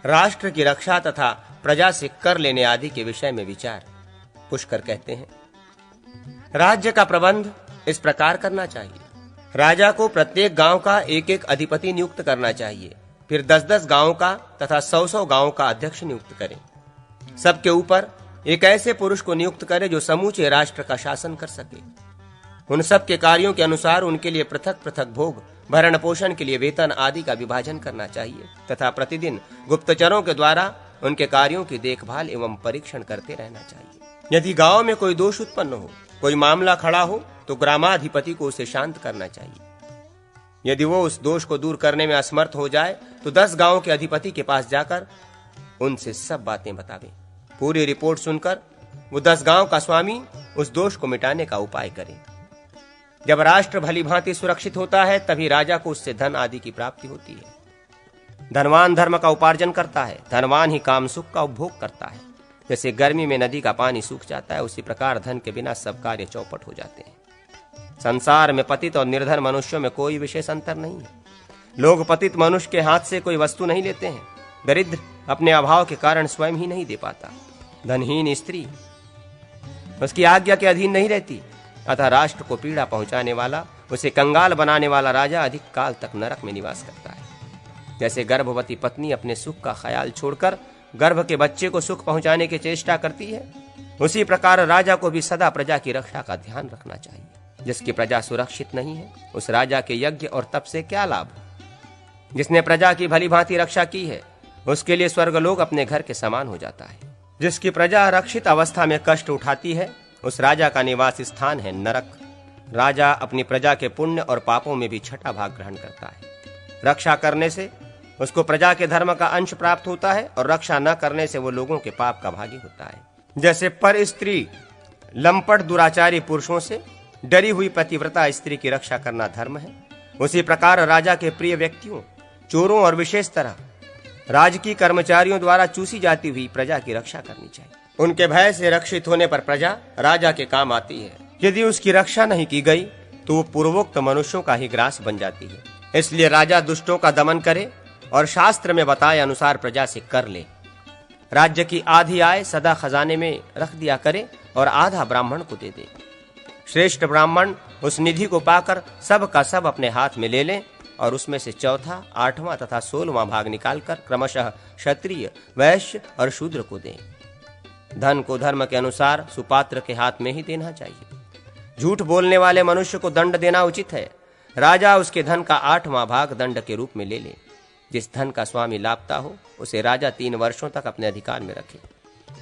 राष्ट्र की रक्षा तथा प्रजा से कर लेने आदि के विषय में विचार। पुष्कर कहते हैं, राज्य का प्रबंध इस प्रकार करना चाहिए। राजा को प्रत्येक गांव का एक एक अधिपति नियुक्त करना चाहिए, फिर 10-10 गांवों का तथा 100-100 गांवों का अध्यक्ष नियुक्त करें। सबके ऊपर एक ऐसे पुरुष को नियुक्त करे जो समूचे राष्ट्र का शासन कर सके। उन सब के कार्यों के अनुसार उनके लिए पृथक पृथक भोग, भरण पोषण के लिए वेतन आदि का विभाजन करना चाहिए तथा प्रतिदिन गुप्तचरों के द्वारा उनके कार्यों की देखभाल एवं परीक्षण करते रहना चाहिए। यदि गांव में कोई दोष उत्पन्न हो, कोई मामला खड़ा हो, तो ग्रामाधिपति को उसे शांत करना चाहिए। यदि वो उस दोष को दूर करने में असमर्थ हो जाए तो 10 गांवों के अधिपति के पास जाकर उनसे सब बातें बतावे। पूरी रिपोर्ट सुनकर वो 10 गांव का स्वामी उस दोष को मिटाने का उपाय करे। जब राष्ट्र भली भांति सुरक्षित होता है तभी राजा को उससे धन आदि की प्राप्ति होती है। धनवान धर्म का उपार्जन करता है, धनवान ही काम सुख का उपभोग करता है। जैसे गर्मी में नदी का पानी सूख जाता है, उसी प्रकार धन के बिना सब कार्य चौपट हो जाते हैं। संसार में पतित और निर्धन मनुष्यों में कोई विशेष अंतर नहीं है। लोग पतित मनुष्य के हाथ से कोई वस्तु नहीं लेते हैं। दरिद्र अपने अभाव के कारण स्वयं ही नहीं दे पाता। धनहीन स्त्री उसकी आज्ञा के अधीन नहीं रहती। अतः राष्ट्र को पीड़ा पहुंचाने वाला, उसे कंगाल बनाने वाला राजा अधिक काल तक नरक में निवास करता है। जैसे गर्भवती पत्नी अपने सुख का ख्याल छोड़कर गर्भ के बच्चे को सुख पहुंचाने की चेष्टा करती है, उसी प्रकार राजा को भी सदा प्रजा की रक्षा का ध्यान रखना चाहिए। जिसकी प्रजा सुरक्षित नहीं है, उस राजा के यज्ञ और तप से क्या लाभ। जिसने प्रजा की भली भांति रक्षा की है, उसके लिए स्वर्गलोक अपने घर के समान हो जाता है। जिसकी प्रजा रक्षित अवस्था में कष्ट उठाती है, उस राजा का निवास स्थान है नरक। राजा अपनी प्रजा के पुण्य और पापों में भी छठा भाग ग्रहण करता है। रक्षा करने से उसको प्रजा के धर्म का अंश प्राप्त होता है और रक्षा न करने से वो लोगों के पाप का भागी होता है। जैसे पर स्त्री लंपट दुराचारी पुरुषों से डरी हुई पतिव्रता स्त्री की रक्षा करना धर्म है, उसी प्रकार राजा के प्रिय व्यक्तियों, चोरों और विशेष तरह राजकीय कर्मचारियों द्वारा चूसी जाती हुई प्रजा की रक्षा करनी चाहिए। उनके भय से रक्षित होने पर प्रजा राजा के काम आती है। यदि उसकी रक्षा नहीं की गई तो वो पूर्वोक्त मनुष्यों का ही ग्रास बन जाती है। इसलिए राजा दुष्टों का दमन करे और शास्त्र में बताए अनुसार प्रजा से कर ले। राज्य की आधी आय सदा खजाने में रख दिया करे और आधा ब्राह्मण को दे दे। श्रेष्ठ ब्राह्मण उस निधि को पाकर सब का सब अपने हाथ में ले ले और उसमें से चौथा, 8वां तथा 16वां भाग निकालकर क्रमशः क्षत्रिय, वैश्य और शूद्र को दे। धन को धर्म के अनुसार सुपात्र के हाथ में ही देना चाहिए। झूठ बोलने वाले मनुष्य को दंड देना उचित है। राजा उसके धन का 8वां भाग दंड के रूप में ले ले। जिस धन का स्वामी लापता हो, उसे राजा 3 वर्षों तक अपने अधिकार में रखे।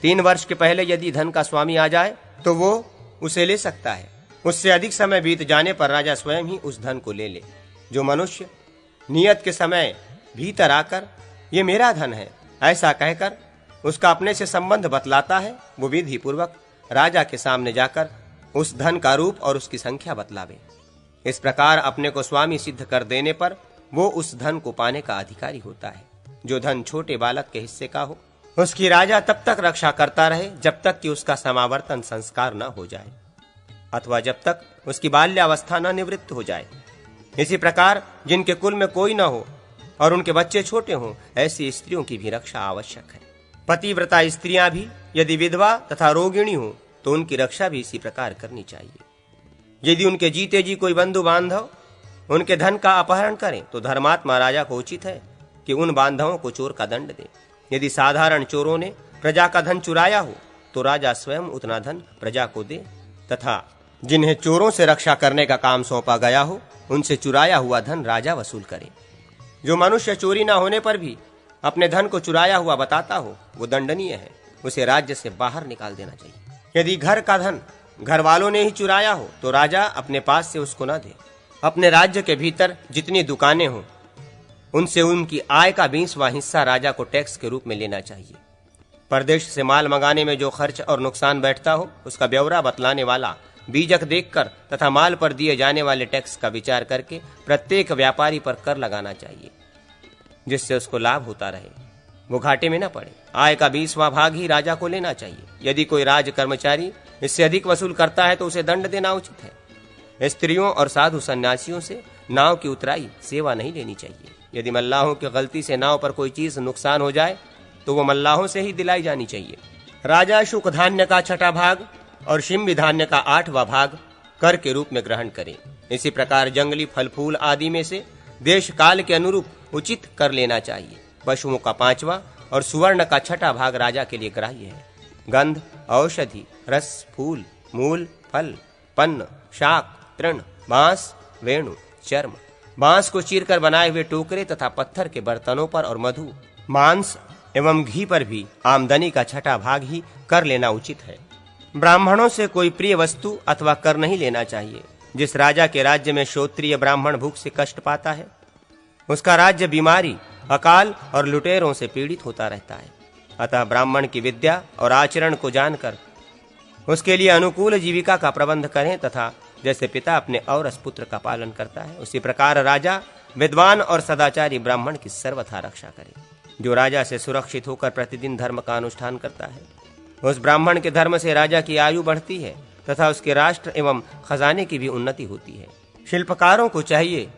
3 वर्ष के पहले यदि धन का स्वामी आ जाए तो वो उसे ले सकता है। उससे अधिक समय बीत जाने पर राजा स्वयं ही उस धन को ले ले। जो मनुष्य नियत के समय भीतर आकर ये मेरा धन है ऐसा कहकर उसका अपने से संबंध बतलाता है, वो विधि पूर्वक राजा के सामने जाकर उस धन का रूप और उसकी संख्या बतलावे। इस प्रकार अपने को स्वामी सिद्ध कर देने पर वो उस धन को पाने का अधिकारी होता है। जो धन छोटे बालक के हिस्से का हो, उसकी राजा तब तक रक्षा करता रहे जब तक कि उसका समावर्तन संस्कार न हो जाए अथवा जब तक उसकी बाल्यावस्था न निवृत्त हो जाए। इसी प्रकार जिनके कुल में कोई न हो और उनके बच्चे छोटे हों, ऐसी स्त्रियों की भी रक्षा आवश्यक है। पतिव्रता स्त्रियां भी यदि विधवा तथा रोगिणी हो तो उनकी रक्षा भी इसी प्रकार करनी चाहिए। यदि उनके जीते जी कोई बंधु बांधव उनके धन का अपहरण करें तो धर्मात्मा राजा को उचित है कि उन बांधवों को चोर का दंड दे। यदि साधारण चोरों ने प्रजा का धन चुराया हो तो राजा स्वयं उतना धन प्रजा को दे तथा जिन्हें चोरों से रक्षा करने का काम सौंपा गया हो उनसे चुराया हुआ धन राजा वसूल करे। जो मनुष्य चोरी न होने पर भी अपने धन को चुराया हुआ बताता हो वो दंडनीय है, उसे राज्य से बाहर निकाल देना चाहिए। यदि घर का धन घर वालों ने ही चुराया हो तो राजा अपने पास से उसको न दे। अपने राज्य के भीतर जितनी दुकानें हों उनसे उनकी आय का 20वां हिस्सा राजा को टैक्स के रूप में लेना चाहिए। परदेश से माल मंगाने में जो खर्च और नुकसान बैठता हो उसका ब्यौरा बतलाने वाला बीजक देखकर तथा माल पर दिए जाने वाले टैक्स का विचार करके प्रत्येक व्यापारी पर कर लगाना चाहिए, जिससे उसको लाभ होता रहे, वो घाटे में न पड़े। आय का 20वां भाग ही राजा को लेना चाहिए। यदि कोई राज कर्मचारी इससे अधिक वसूल करता है तो उसे दंड देना उचित है। स्त्रियों और साधु सन्यासियों से नाव की उतराई सेवा नहीं लेनी चाहिए। यदि मल्लाहों की गलती से नाव पर कोई चीज नुकसान हो जाए तो वो मल्लाहों से ही दिलाई जानी चाहिए। राजा शुक धान्य का 6वां भाग और शिम्बी धान्य का 8वां भाग कर के रूप में ग्रहण करें। इसी प्रकार जंगली फल फूल आदि में से देश काल के अनुरूप उचित कर लेना चाहिए। पशुओं का 5वां और सुवर्ण का 6वां भाग राजा के लिए ग्राह्य है। गंध, औषधि, रस, फूल, मूल, फल, पन्न, शाक, तृण, बांस, वेणु, चर्म, बांस को चीरकर बनाए हुए टोकरे तथा पत्थर के बर्तनों पर और मधु, मांस एवं घी पर भी आमदनी का 6वां भाग ही कर लेना उचित है। ब्राह्मणों से कोई प्रिय वस्तु अथवा कर नहीं लेना चाहिए। जिस राजा के राज्य में क्षत्रिय ब्राह्मण भूख से कष्ट पाता है, उसका राज्य बीमारी, अकाल और लुटेरों से पीड़ित होता रहता है। अतः ब्राह्मण की विद्या और आचरण को जानकर उसके लिए अनुकूल जीविका का प्रबंध करें तथा जैसे पिता अपने औरस पुत्र का पालन करता है, उसी प्रकार राजा विद्वान और सदाचारी ब्राह्मण की सर्वथा रक्षा करे। जो राजा से सुरक्षित होकर प्रतिदिन धर्म का अनुष्ठान करता है, उस ब्राह्मण के धर्म से राजा की आयु बढ़ती है तथा उसके राष्ट्र एवं खजाने की भी उन्नति होती है। शिल्पकारों को चाहिए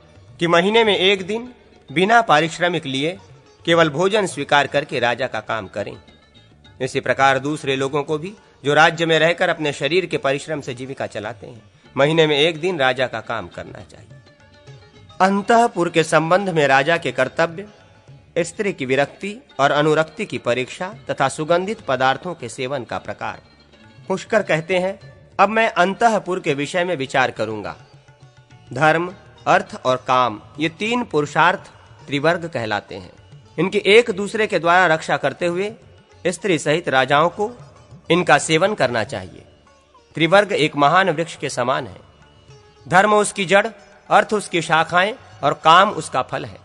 कि महीने में एक दिन बिना पारिश्रमिक लिए केवल भोजन स्वीकार करके राजा का काम करें। इसी प्रकार दूसरे लोगों को भी जो राज्य में रहकर अपने शरीर के परिश्रम से जीविका चलाते हैं, महीने में एक दिन राजा का काम करना चाहिए। अंतःपुर के संबंध में राजा के कर्तव्य, स्त्री की विरक्ति और अनुरक्ति की परीक्षा तथा सुगंधित पदार्थों के सेवन का प्रकार। पुष्कर कहते हैं, अब मैं अंतःपुर के विषय में विचार करूंगा। धर्म, अर्थ और काम, ये 3 पुरुषार्थ त्रिवर्ग कहलाते हैं। इनकी एक दूसरे के द्वारा रक्षा करते हुए स्त्री सहित राजाओं को इनका सेवन करना चाहिए। त्रिवर्ग एक महान वृक्ष के समान है। धर्म उसकी जड़, अर्थ उसकी शाखाएं और काम उसका फल है।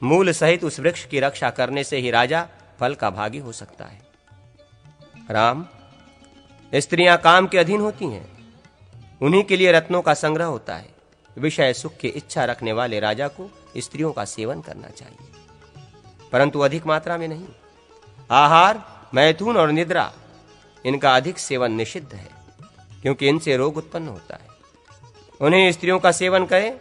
मूल सहित उस वृक्ष की रक्षा करने से ही राजा फल का भागी हो सकता है। राम, स्त्रियां काम के अधीन होती हैं, उन्हीं के लिए रत्नों का संग्रह होता है। विषय सुख की इच्छा रखने वाले राजा को स्त्रियों का सेवन करना चाहिए, परंतु अधिक मात्रा में नहीं। आहार, मैथुन और निद्रा, इनका अधिक सेवन निषिद्ध है, क्योंकि इनसे रोग उत्पन्न होता है। उन्हें स्त्रियों का सेवन करें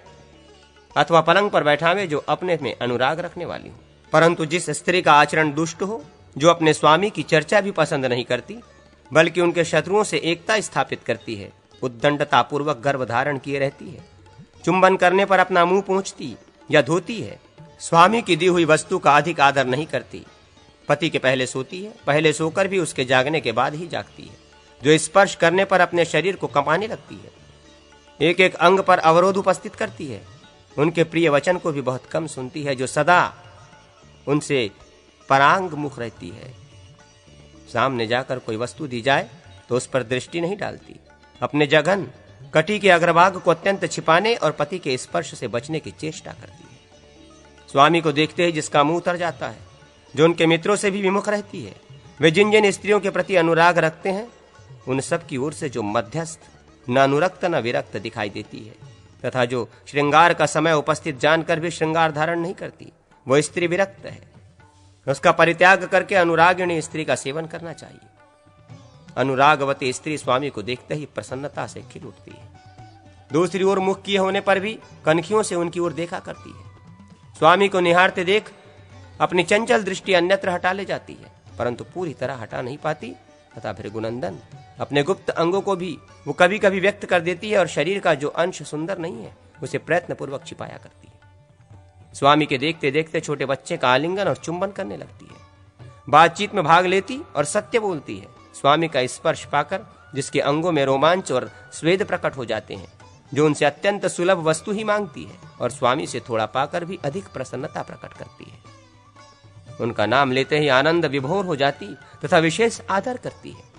अथवा पलंग पर बैठावे जो अपने में अनुराग रखने वाली हो। परंतु जिस स्त्री का आचरण दुष्ट हो, जो अपने स्वामी की चर्चा भी पसंद नहीं करती, बल्कि उनके शत्रुओं से एकता स्थापित करती है, उद्दंडता पूर्वक गर्भ धारण किए रहती है, चुंबन करने पर अपना मुंह पोंछती या धोती है, स्वामी की दी हुई वस्तु का अधिक आदर नहीं करती, पति के पहले सोती है, पहले सोकर भी उसके जागने के बाद ही जागती है, जो स्पर्श करने पर अपने शरीर को कंपाने लगती है, एक एक अंग पर अवरोध उपस्थित करती है, उनके प्रिय वचन को भी बहुत कम सुनती है, जो सदा उनसे परांग मुख रहती है, सामने जाकर कोई वस्तु दी जाए तो उस पर दृष्टि नहीं डालती, अपने जघन कटी के अग्रभाग को अत्यंत छिपाने और पति के स्पर्श से बचने की चेष्टा करती है। स्वामी को देखते ही जिसका मुंह उतर जाता है, जो उनके मित्रों से भी विमुख रहती है, वे जिन जिन स्त्रियों के प्रति अनुराग रखते हैं, उन सब की ओर से जो मध्यस्थ, न अनुरक्त न विरक्त दिखाई देती है, तथा जो श्रृंगार का समय उपस्थित जानकर भी श्रृंगार धारण नहीं करती, वो स्त्री विरक्त है। उसका परित्याग करके अनुरागिणी स्त्री का सेवन करना चाहिए। अनुरागवती स्त्री स्वामी को देखते ही प्रसन्नता से खिल उठती है, दूसरी ओर मुख किए होने पर भी कनखियों से उनकी ओर देखा करती है। स्वामी को निहारते देख अपनी चंचल दृष्टि अन्यत्र हटा ले जाती है, परंतु पूरी तरह हटा नहीं पाती, तथा भृगुनंदन अपने गुप्त अंगों को भी वो कभी कभी व्यक्त कर देती है और शरीर का जो अंश सुंदर नहीं है उसे प्रयत्न पूर्वक छिपाया करती है। स्वामी के देखते देखते छोटे बच्चे का आलिंगन और चुंबन करने लगती है, बातचीत में भाग लेती और सत्य बोलती है। स्वामी का स्पर्श पाकर जिसके अंगों में रोमांच और स्वेद प्रकट हो जाते हैं, जो उनसे अत्यंत सुलभ वस्तु ही मांगती है और स्वामी से थोड़ा पाकर भी अधिक प्रसन्नता प्रकट करती है। उनका नाम लेते ही आनंद विभोर हो जाती तथा विशेष आदर करती है।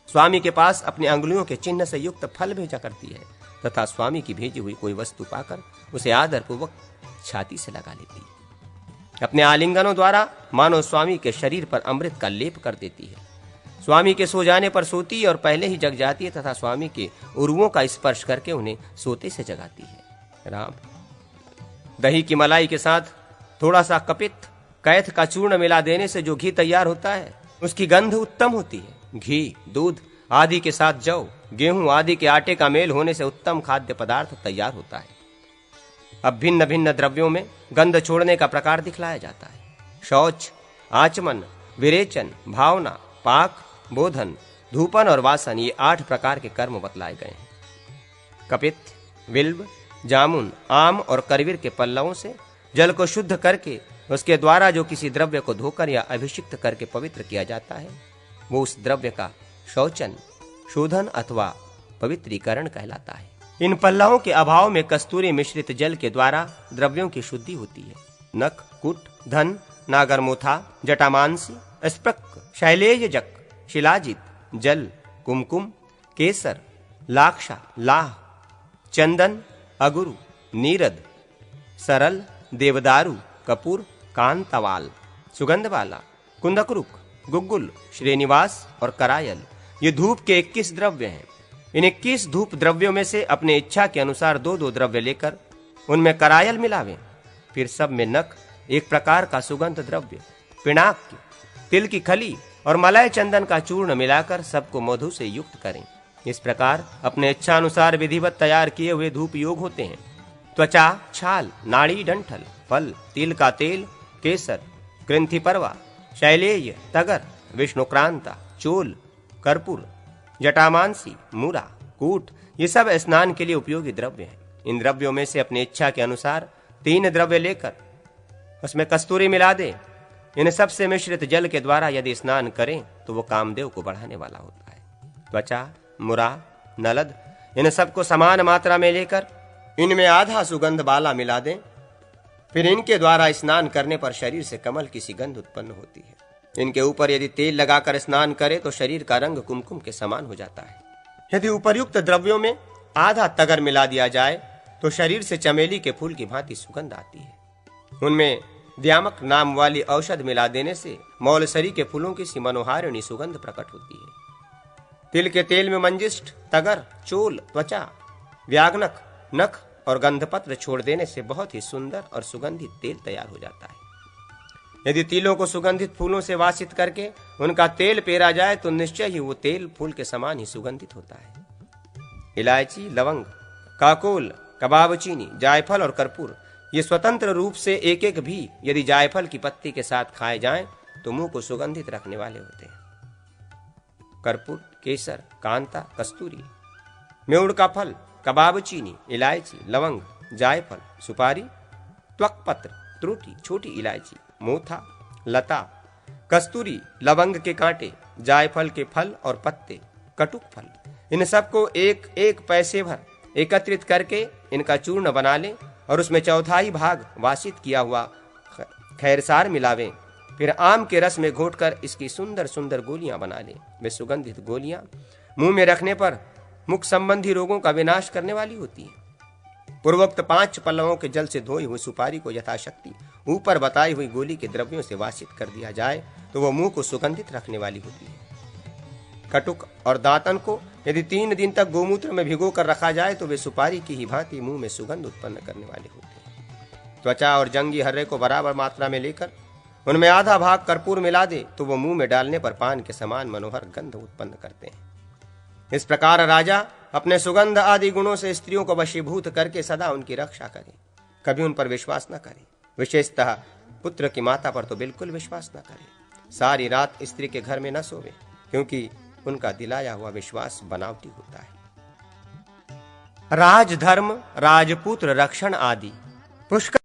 स्वामी के पास अपने अंगुलियों के चिन्ह से युक्त फल भेजा करती है तथा स्वामी की भेजी हुई कोई वस्तु पाकर उसे आदर पूर्वक छाती से लगा लेती है। अपने आलिंगनों द्वारा मानो स्वामी के शरीर पर अमृत का लेप कर देती है। स्वामी के सो जाने पर सोती और पहले ही जग जाती है तथा स्वामी के उरुओं का स्पर्श करके उन्हें सोते से जगाती है। राम, दही की मलाई के साथ थोड़ा सा कपित कैथ का चूर्ण मिला देने से जो घी तैयार होता है, उसकी गंध उत्तम होती है। घी, दूध आदि के साथ जौ, गेहूं आदि के आटे का मेल होने से उत्तम खाद्य पदार्थ तैयार होता है। अब भिन्न भिन्न द्रव्यों में गंध छोड़ने का प्रकार दिखलाया जाता है। शौच, आचमन, विरेचन, भावना, पाक, बोधन, धूपन और वासन, ये 8 प्रकार के कर्म बतलाए गए हैं। कपित, बिल्व, जामुन, आम और करवीर के पल्लवों से जल को शुद्ध करके उसके द्वारा जो किसी द्रव्य को धोकर या अभिषिक्त करके पवित्र किया जाता है, वो उस द्रव्य का शौचन, शोधन अथवा पवित्रीकरण कहलाता है। इन पल्लवों के अभाव में कस्तूरी मिश्रित जल के द्वारा द्रव्यों की शुद्धि होती है। नख, कुट, धन, नागरमोथा, जटामांसी, स्प्रक, शैलेयजक, शिलाजित, जल, कुमकुम, केसर, लाक्षा, लाह, चंदन, अगुरु, नीरद, सरल, देवदारू, कपूर, कांतवाल, सुगंधवाला, कुंदकरुक, गुग्गुल, श्रीनिवास और करायल, ये धूप के 21 द्रव्य हैं। इन 21 धूप द्रव्यों में से अपने इच्छा के अनुसार 2-2 द्रव्य लेकर उनमें करायल मिलावें। फिर सब में नख, एक प्रकार का सुगंध द्रव्य, पिनाक, तिल की खली और मलय चंदन का चूर्ण मिलाकर सबको मधु से युक्त करें। इस प्रकार अपने इच्छा अनुसार विधिवत तैयार किए हुए धूप योग होते हैं। त्वचा, छाल, नाड़ी, डंठल, फल, तिल का तेल, केसर, ग्रंथिपर्वा, शैलेय, तगर, विष्णुक्रांता, चोल, कर्पूर, जटामांसी, मूरा, कूट, ये सब स्नान के लिए उपयोगी द्रव्य हैं। इन द्रव्यों में से अपनी इच्छा के अनुसार 3 द्रव्य लेकर उसमें कस्तूरी मिला दे। इन सब से मिश्रित जल के द्वारा यदि स्नान करें तो वो कामदेव को बढ़ाने वाला होता है। त्वचा, मुरा, नलद, इन सबको समान मात्रा में लेकर इनमें आधा सुगंध बाला मिला दें। फिर इनके द्वारा स्नान करने पर शरीर से कमल की सी गंध उत्पन्न होती है। इनके ऊपर यदि तेल लगाकर स्नान करे तो शरीर का रंग कुमकुम के समान हो जाता है। यदि उपर्युक्त द्रव्यों में आधा तगर मिला दिया जाए तो शरीर से चमेली के फूल की भांति सुगंध आती है। उनमें द्यामक नाम वाली औषध मिला देने से मौलसरी के फूलों की सी मनोहारिणी सुगंध प्रकट होती है। तिल के तेल में मंजिष्ठ, तगर, चोल, त्वचा, व्यागनक, नख और गंधपत्र छोड़ देने से बहुत ही सुंदर और सुगंधित तेल तैयार हो जाता है। यदि तिलों को सुगंधित फूलों से वासित करके उनका तेल पेरा जाए तो निश्चय ही वो तेल फूल के समान ही सुगंधित होता है। इलायची, लवंग, काकोल, कबाब चीनी, जायफल और कर्पूर, ये स्वतंत्र रूप से एक एक भी यदि जायफल की पत्ती के साथ खाए जाएं तो मुंह को सुगंधित रखने वाले होते हैं। कर्पूर, केसर, कांता, कस्तूरी, मेउड़ का फल, कबाब चीनी, इलायची, लवंग, जायफल, सुपारी, त्वकपत्र, त्रुटी, छोटी इलायची, मोथा, लता, कस्तूरी, लवंग के कांटे, जायफल के फल और पत्ते, कटुक फल, इन सबको 1-1 पैसे भर एकत्रित करके इनका चूर्ण बना लें और उसमें 1/4 भाग वासित किया हुआ खैरसार मिलावें। फिर आम के रस में घोटकर इसकी सुंदर सुंदर गोलियां बना लें। वे सुगंधित गोलियां मुंह में रखने पर मुख संबंधी रोगों का विनाश करने वाली होती है। पूर्वोक्त 5 पल्लवों के जल से धोई हुई सुपारी को यथाशक्ति ऊपर बताई हुई गोली के द्रव्यों से वासित कर दिया जाए तो वह मुंह को सुगंधित रखने वाली होती है। कटुक और दांतन को यदि 3 दिन तक गोमूत्र में भिगो कर रखा जाए तो वे सुपारी की ही भांति मुंह में सुगंध उत्पन्न करने वाले होते हैं। त्वचा और जंगी हर्रे को बराबर मात्रा में लेकर उनमें आधा भाग कर्पूर मिला दे तो वो मुंह में डालने पर पान के समान मनोहर गंध उत्पन्न करते हैं। इस प्रकार राजा अपने सुगंध आदि गुणों से स्त्रियों को वशीभूत करके सदा उनकी रक्षा करे, कभी उन पर विश्वास न करे। विशेषतः पुत्र की माता पर तो बिल्कुल विश्वास न करे। सारी रात स्त्री के घर में न सोवे, क्योंकि उनका दिलाया हुआ विश्वास बनावटी होता है। राजधर्म, राजपुत्र रक्षण आदि पुष्कर